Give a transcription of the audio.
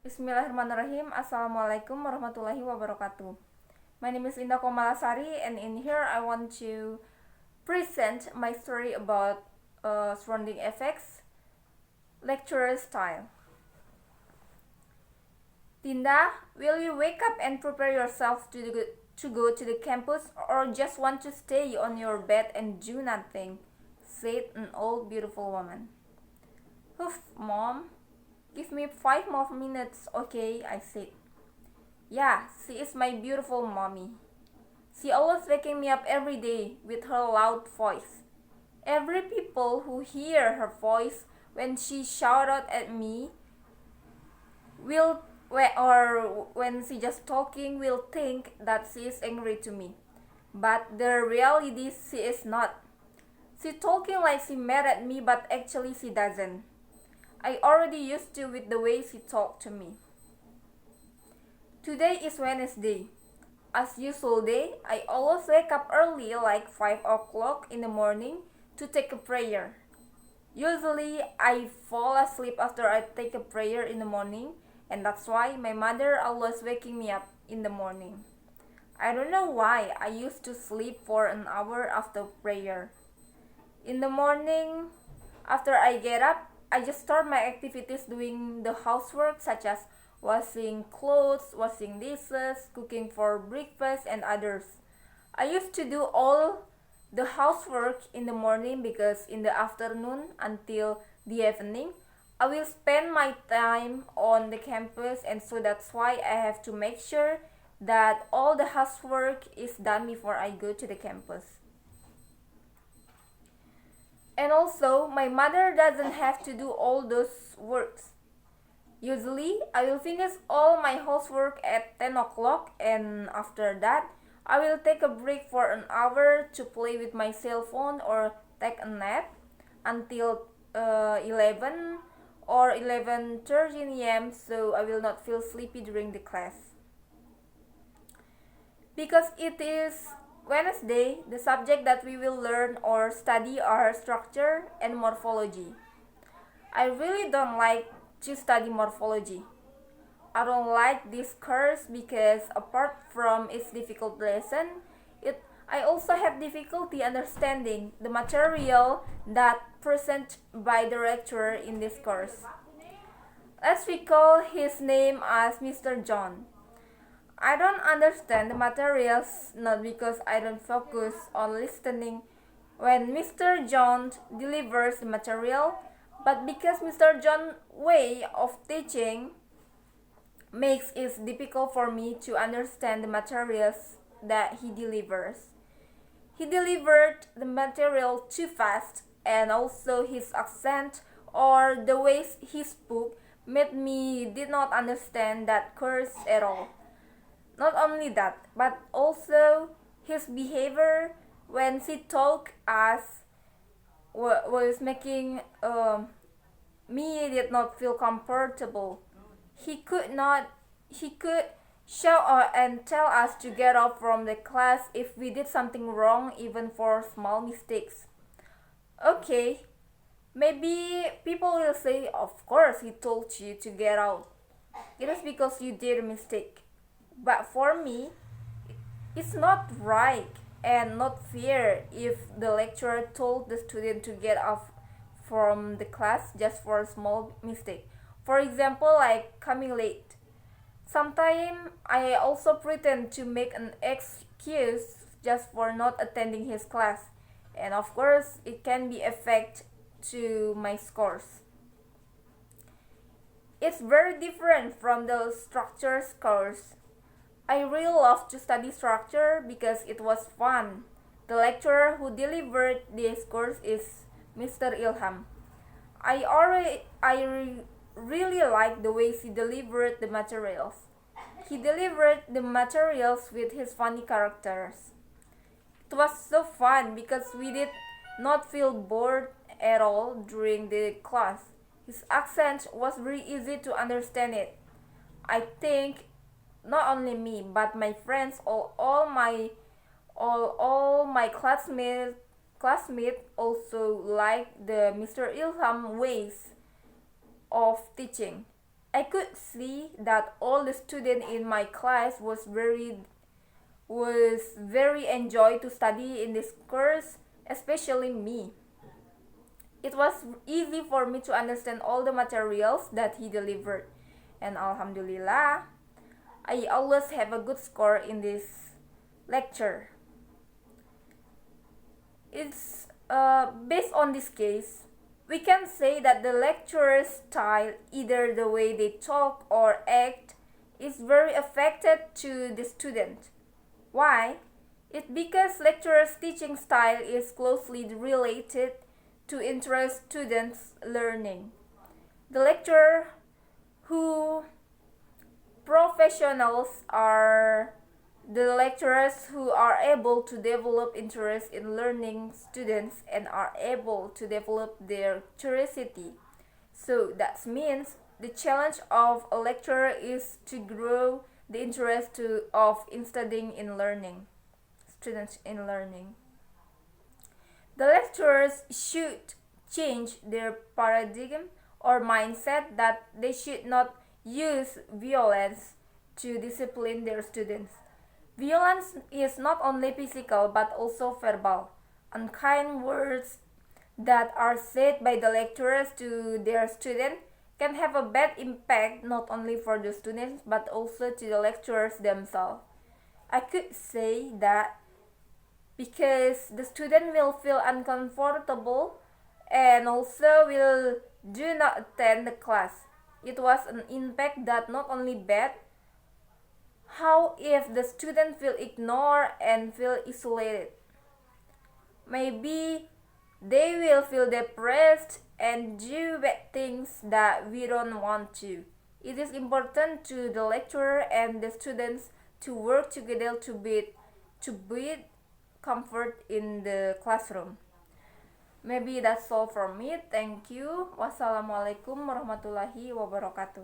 Bismillahirrahmanirrahim. Assalamualaikum warahmatullahi wabarakatuh. My name is Indah Komalasari, and in here I want to present my story about surrounding effects, lecturer style. Tinda, will you wake up and prepare yourself to go to the campus, or just want to stay on your bed and do nothing? Said an old beautiful woman. Oof, Mom. Give me 5 more minutes, okay? I said. Yeah, she is my beautiful mommy. She always waking me up every day with her loud voice. Every people who hear her voice when she shouted at me will or when she just talking will think that she is angry to me. But the reality she is not. She talking like she mad at me, but actually she doesn't. I already used to with the way she talked to me. Today is Wednesday. As usual day, I always wake up early like 5 o'clock in the morning to take a prayer. Usually I fall asleep after I take a prayer in the morning, and that's why my mother always waking me up in the morning. I don't know why I used to sleep for an hour after prayer. In the morning, after I get up, I just start my activities doing the housework such as washing clothes, washing dishes, cooking for breakfast, and others. I used to do all the housework in the morning because in the afternoon until the evening, I will spend my time on the campus, and so that's why I have to make sure that all the housework is done before I go to the campus. And also, my mother doesn't have to do all those works. Usually, I will finish all my housework at 10 o'clock, and after that, I will take a break for an hour to play with my cell phone or take a nap until 11 or 11:30 a.m. so I will not feel sleepy during the class. Because it is Wednesday, the subject that we will learn or study are structure and morphology. I really don't like to study morphology. I don't like this course because apart from its difficult lesson, I also have difficulty understanding the material that present by the lecturer in this course. Let's recall his name as Mr. John. I don't understand the materials not because I don't focus on listening when Mr. John delivers the material, but because Mr. John's way of teaching makes it difficult for me to understand the materials that he delivers. He delivered the material too fast, and also his accent or the way he spoke made me did not understand that course at all. Not only that, but also his behavior when he talked us was making me did not feel comfortable. He could shout and tell us to get off from the class if we did something wrong, even for small mistakes. Okay, maybe people will say, of course he told you to get out. It is because you did a mistake. But for me, it's not right and not fair if the lecturer told the student to get off from the class just for a small mistake. For example, like coming late. Sometimes I also pretend to make an excuse just for not attending his class. And of course, it can be affect to my scores. It's very different from the structure course. I really love to study structure because it was fun. The lecturer who delivered this course is Mr. Ilham. I really like the way he delivered the materials. He delivered the materials with his funny characters. It was so fun because we did not feel bored at all during the class. His accent was very easy to understand it. I think not only me but my friends, all my classmates also like the Mr. Ilham ways of teaching. I could see that all the students in my class was very enjoy to study in this course, especially me. It was easy for me to understand all the materials that he delivered, and Alhamdulillah, I always have a good score in this lecture. It's based on this case, we can say that the lecturer's style, either the way they talk or act, is very affected to the student. Why? It's because lecturer's teaching style is closely related to interest students' learning. The lecturer who professionals are the lecturers who are able to develop interest in learning students and are able to develop their curiosity. So that means the challenge of a lecturer is to grow the interest of studying in learning, students in learning. The lecturers should change their paradigm or mindset that they should not use violence to discipline their students. Violence is not only physical but also verbal. Unkind words that are said by the lecturers to their students can have a bad impact not only for the students but also to the lecturers themselves. I could say that because the student will feel uncomfortable and also will do not attend the class. It was an impact that not only bad. How if the student feel ignored and feel isolated? Maybe they will feel depressed and do bad things that we don't want to. It is important to the lecturer and the students to work together to build comfort in the classroom. Maybe that's all from me. Thank you. Wassalamualaikum warahmatullahi wabarakatuh.